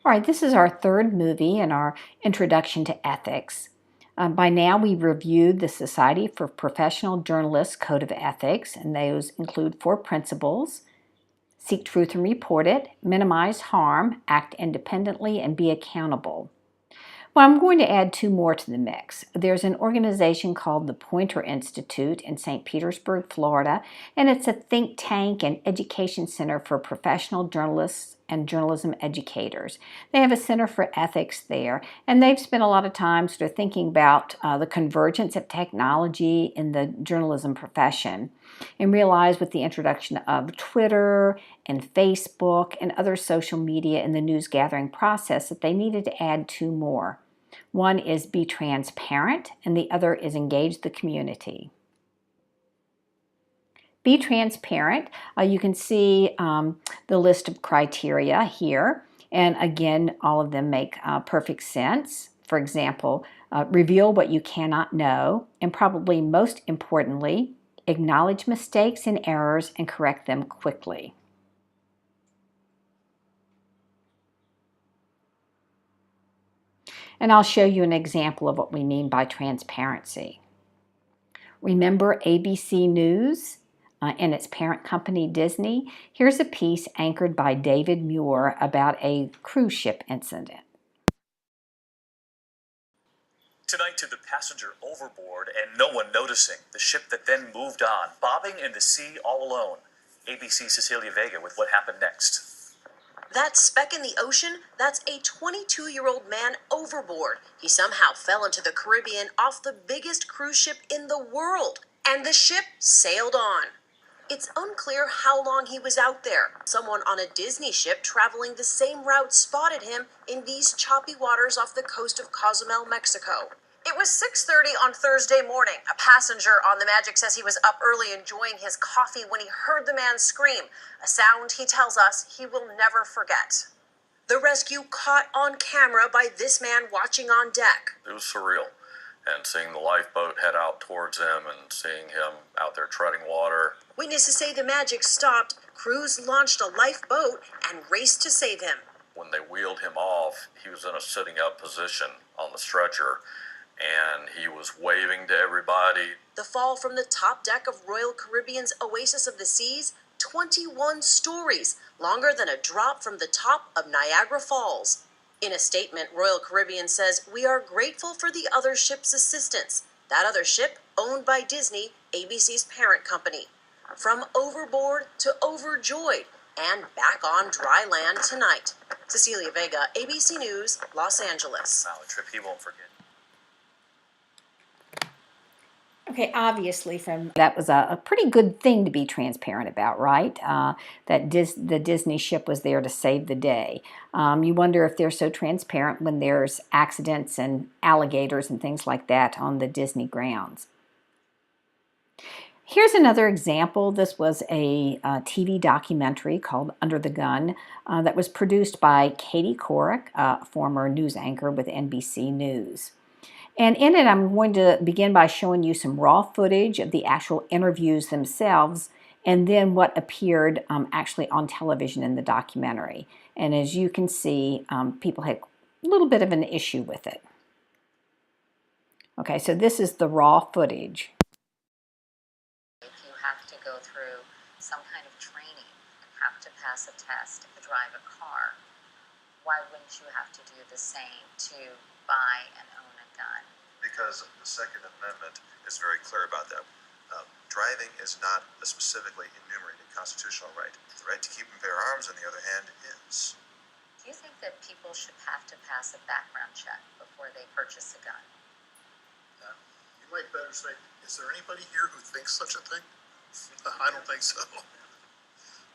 All right, this is our third movie in our Introduction to Ethics. By now, we've reviewed the Society for Professional Journalists Code of Ethics, and those include 4 principles: seek truth and report it, minimize harm, act independently, and be accountable. Well, I'm going to add 2 more to the mix. There's an organization called the Poynter Institute in St. Petersburg, Florida, and it's a think tank and education center for professional journalists and journalism educators. They have a center for ethics there, and they've spent a lot of time sort of thinking about the convergence of technology in the journalism profession, and realized with the introduction of Twitter and Facebook and other social media in the news gathering process that they needed to add 2 more. One is be transparent, and the other is engage the community. Be transparent. You can see the list of criteria here. And again, all of them make perfect sense. For example, reveal what you cannot know, and probably most importantly, acknowledge mistakes and errors and correct them quickly. And I'll show you an example of what we mean by transparency. Remember ABC News and its parent company Disney? Here's a piece anchored by David Muir about a cruise ship incident. Tonight to the passenger overboard and no one noticing. The ship that then moved on, bobbing in the sea all alone. ABC's Cecilia Vega with what happened next. That speck in the ocean, that's a 22-year-old man overboard. He somehow fell into the Caribbean off the biggest cruise ship in the world, and the ship sailed on. It's unclear how long he was out there. Someone on a Disney ship traveling the same route spotted him in these choppy waters off the coast of Cozumel, Mexico. It was 6:30 on Thursday morning. A passenger on the Magic says he was up early enjoying his coffee when he heard the man scream, a sound he tells us he will never forget. The rescue caught on camera by this man watching on deck. It was surreal. And seeing the lifeboat head out towards him and seeing him out there treading water. Witnesses say the Magic stopped, crews launched a lifeboat, and raced to save him. When they wheeled him off, he was in a sitting up position on the stretcher, and he was waving to everybody. The fall from the top deck of Royal Caribbean's Oasis of the Seas, 21 stories, longer than a drop from the top of Niagara Falls. In a statement, Royal Caribbean says, "We are grateful for the other ship's assistance." That other ship, owned by Disney, ABC's parent company. From overboard to overjoyed, and back on dry land tonight. Cecilia Vega, ABC News, Los Angeles. Wow, a trip he won't forget. Okay, obviously that was a pretty good thing to be transparent about, right? That the Disney ship was there to save the day. You wonder if they're so transparent when there's accidents and alligators and things like that on the Disney grounds. Here's another example. This was a TV documentary called Under the Gun that was produced by Katie Couric, a former news anchor with NBC News. And in it, I'm going to begin by showing you some raw footage of the actual interviews themselves, and then what appeared actually on television in the documentary. And as you can see, people had a little bit of an issue with it. Okay, so this is the raw footage. If you have to go through some kind of training and have to pass a test to drive a car, why wouldn't you have to do the same to buy and own a gun? Because the Second Amendment is very clear about that. Driving is not a specifically enumerated constitutional right. The right to keep and bear arms, on the other hand, is. Do you think that people should have to pass a background check before they purchase a gun? You might better say, is there anybody here who thinks such a thing? I don't think so.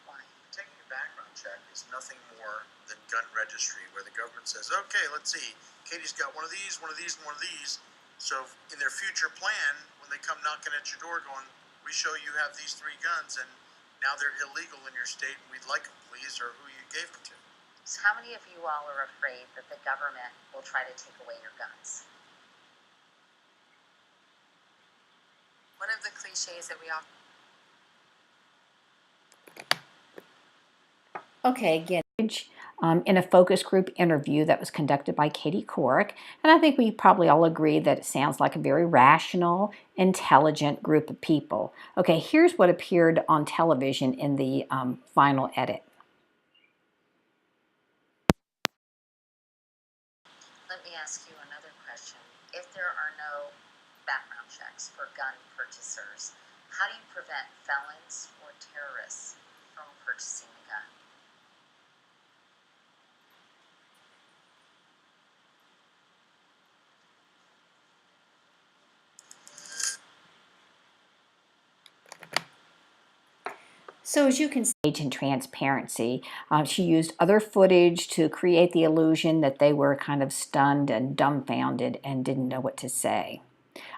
Why? Taking a background check is nothing more than gun registry, where the government says, okay, let's see, Katie's got one of these, one of these, and one of these. So in their future plan, when they come knocking at your door going, we show you have these 3 guns, and now they're illegal in your state, and we'd like them, please, or who you gave them to. So how many of you all are afraid that the government will try to take away your guns? One of the cliches that we all... Okay, again, in a focus group interview that was conducted by Katie Couric. And I think we probably all agree that it sounds like a very rational, intelligent group of people. Okay, here's what appeared on television in the final edit. Let me ask you another question. If there are no background checks for gun purchasers, how do you prevent felons or terrorists from purchasing a gun? So as you can see, in transparency, she used other footage to create the illusion that they were kind of stunned and dumbfounded and didn't know what to say.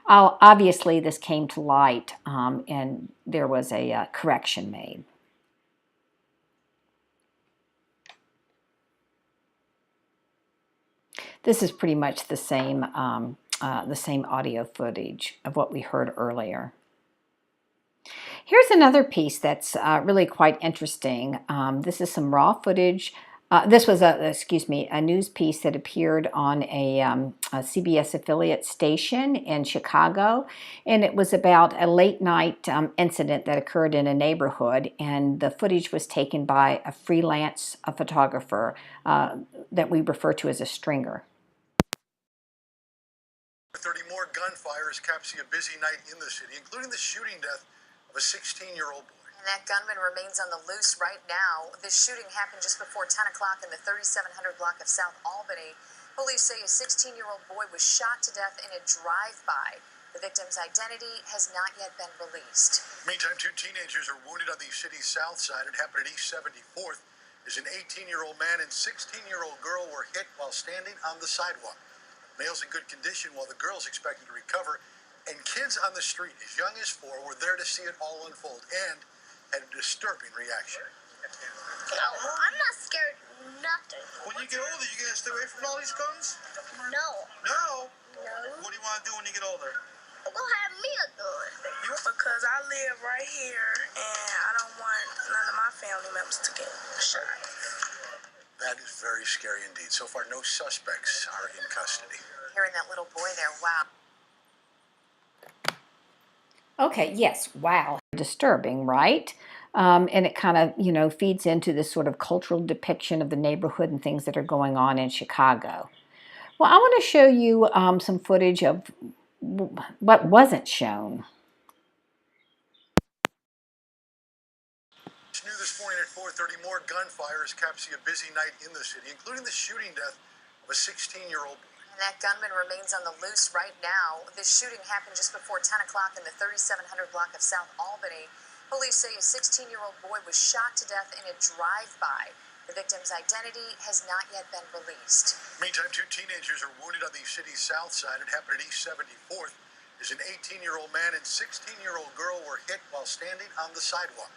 Obviously, this came to light and there was a correction made. This is pretty much the same audio footage of what we heard earlier. Here's another piece that's really quite interesting. This is some raw footage. This was a news piece that appeared on a CBS affiliate station in Chicago, and it was about a late night incident that occurred in a neighborhood, and the footage was taken by a freelance photographer that we refer to as a stringer. 30 more gunfire as caps see a busy night in the city, including the shooting death of a 16-year-old boy. And that gunman remains on the loose right now. This shooting happened just before 10 o'clock in the 3700 block of South Albany. Police say a 16-year-old boy was shot to death in a drive-by. The victim's identity has not yet been released. Meantime, two teenagers are wounded on the city's south side. It happened at East 74th as an 18-year-old man and 16-year-old girl were hit while standing on the sidewalk. Male's in good condition while the girl's expected to recover. And kids on the street as young as 4 were there to see it all unfold and had a disturbing reaction. No, I'm not scared of nothing. When you get older, you gonna stay away from all these guns? No. No. No. What do you want to do when you get older? I'm gonna have me a gun. Because I live right here and I don't want none of my family members to get shot. That is very scary indeed. So far, no suspects are in custody. Hearing that little boy there, wow. Okay, yes, wow. Disturbing, right? And it kind of, feeds into this sort of cultural depiction of the neighborhood and things that are going on in Chicago. Well, I want to show you some footage of what wasn't shown. It's new this morning at 4:30. More gunfire as caps see a busy night in the city, including the shooting death of a 16-year-old boy. And that gunman remains on the loose right now. This shooting happened just before 10 o'clock in the 3700 block of South Albany. Police say a 16-year-old boy was shot to death in a drive-by. The victim's identity has not yet been released. Meantime, two teenagers are wounded on the city's south side. It happened at East 74th as an 18-year-old man and 16-year-old girl were hit while standing on the sidewalk.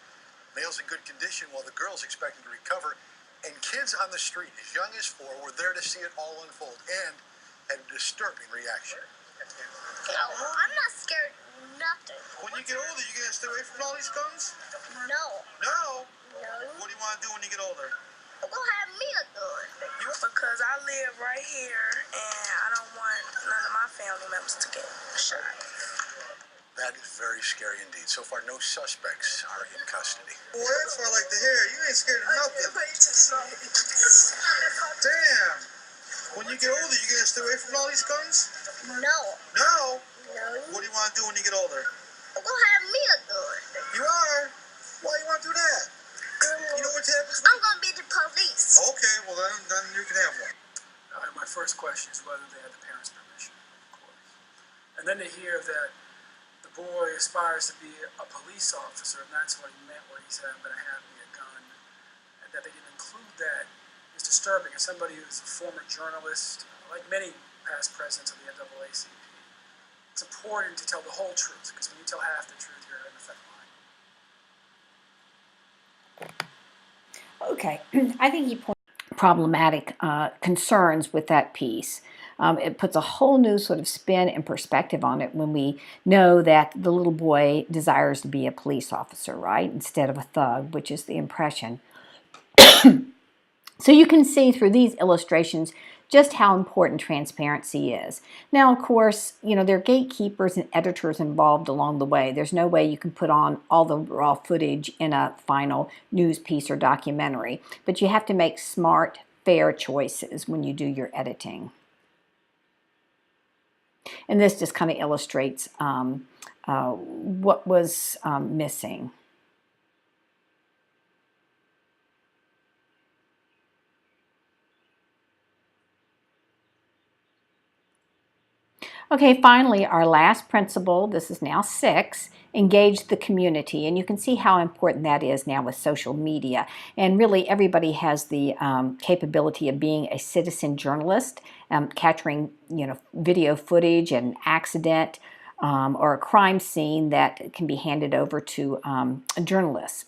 Male's in good condition while the girl's expected to recover. And kids on the street as young as 4 were there to see it all unfold and had a disturbing reaction. No, I'm not scared of nothing. When you get older, you gonna stay away from all these guns? No. No. No. What do you want to do when you get older? I'm gonna have me a gun. Because I live right here and I don't want none of my family members to get shot. That is very scary indeed. So far, no suspects are in custody. Well, that's what I like to hear. You ain't scared of nothing. Damn. When you get older, you gonna stay away from all these guns? No. No. No. What do you want to do when you get older? I'm gonna have me a gun. You are? Why you want to do that? You know what happens? I'm gonna be the police. Okay, well then you can have one. My first question is whether they had the parents' permission, of course. And then to hear that the boy aspires to be a police officer, and that's what he meant when he said, I'm going to have me a gun, and that they didn't include that is disturbing. As somebody who's a former journalist, like many past presidents of the NAACP, it's important to tell the whole truth, because when you tell half the truth, you're in effect lying. Okay, I think he pointed out problematic concerns with that piece. It puts a whole new sort of spin and perspective on it when we know that the little boy desires to be a police officer, right, instead of a thug, which is the impression. So you can see through these illustrations just how important transparency is. Now, of course, there are gatekeepers and editors involved along the way. There's no way you can put on all the raw footage in a final news piece or documentary, but you have to make smart, fair choices when you do your editing. And this just kind of illustrates what was missing. Okay, finally, our last principle, this is now 6, engage the community. And you can see how important that is now with social media. And really, everybody has the capability of being a citizen journalist, capturing video footage, an accident, or a crime scene that can be handed over to journalists.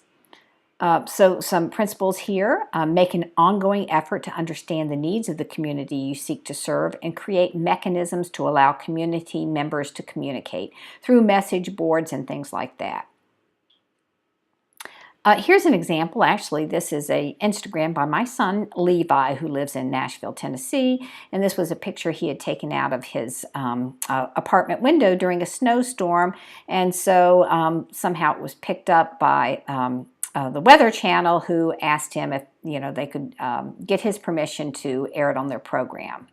So some principles here: make an ongoing effort to understand the needs of the community you seek to serve and create mechanisms to allow community members to communicate through message boards and things like that. Here's an example. Actually, this is an Instagram by my son, Levi, who lives in Nashville, Tennessee. And this was a picture he had taken out of his apartment window during a snowstorm. And so somehow it was picked up by the Weather Channel, who asked him if they could get his permission to air it on their program.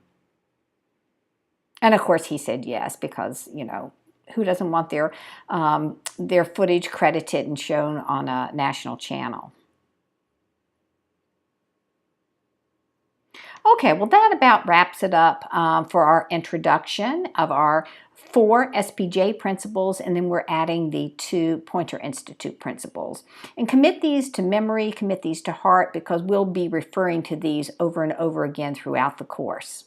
And of course he said yes, because who doesn't want their footage credited and shown on a national channel? Okay, well that about wraps it up for our introduction of our 4 SPJ principles, and then we're adding the 2 Poynter Institute principles. And commit these to memory, commit these to heart, because we'll be referring to these over and over again throughout the course.